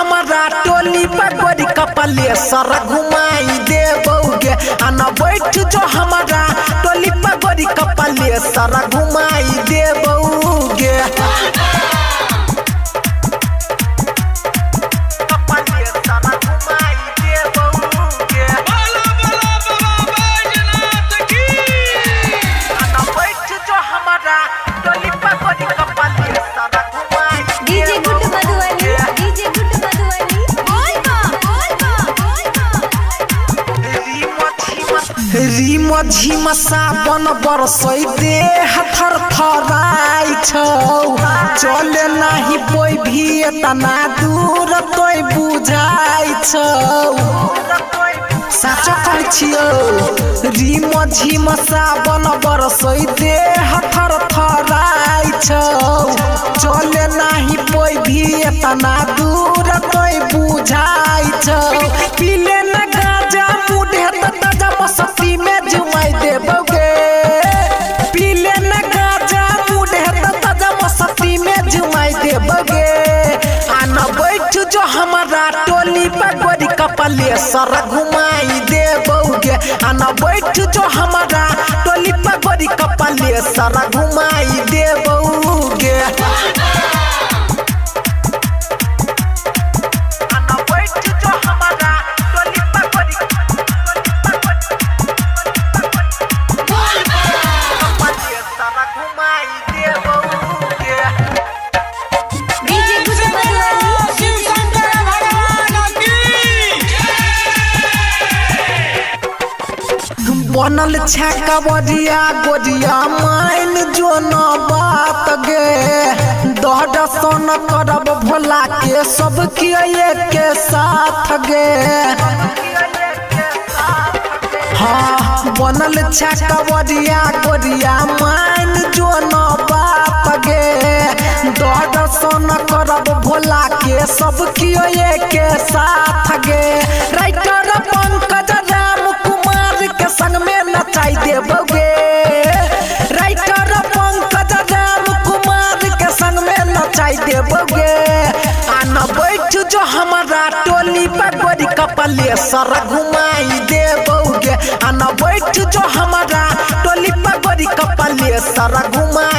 हमारा टोली पर गोरी कपले सर घुमाई देबोगे आना बैठ जो हमारा टोली पर गोरी कपले सर घुमाई देबोगे रिम झिम सावन बरसै देह थर थराई छौ चले नाही कोई भी तना दूर तोय बुझाई छौ साचो कहै छियौ रिम झिम सावन बरसै देह थर थराई छौ चले नाही कोई भी तना दूर तोय बुझाई छौ पीले न गाजा मुढ़े ताजा मस्ती में जुमाई देबोगे पीले न गाजा मुढ़े ताजा मस्ती में जुमाई देबोगे आना बैठ जो हमारा टोली पर गोरी कपले सर घुमाई देबोगे आना बैठ जो हमारा टोली पर गोरी कपले सर घुमाई देबोगे बनल छका बजिया गोजिया माइन जो न बात गे दर्शन करब भोला के सब के साथ गे हाँ बनल छका बजिया गोजिया माइन जो न बात गे दर्शन करब भोला के सब के साथ गे राइटर पंकज राम कुमार के संग में नचाई देबोगे राइटर पंकज राम कुमार के संग में नचाई देबोगे आना बैठ जो हमारा टोली पर गोरी कपले सर घुमाई देबोगे आना बैठ जो हमारा टोली पर गोरी कपले सर घुमाई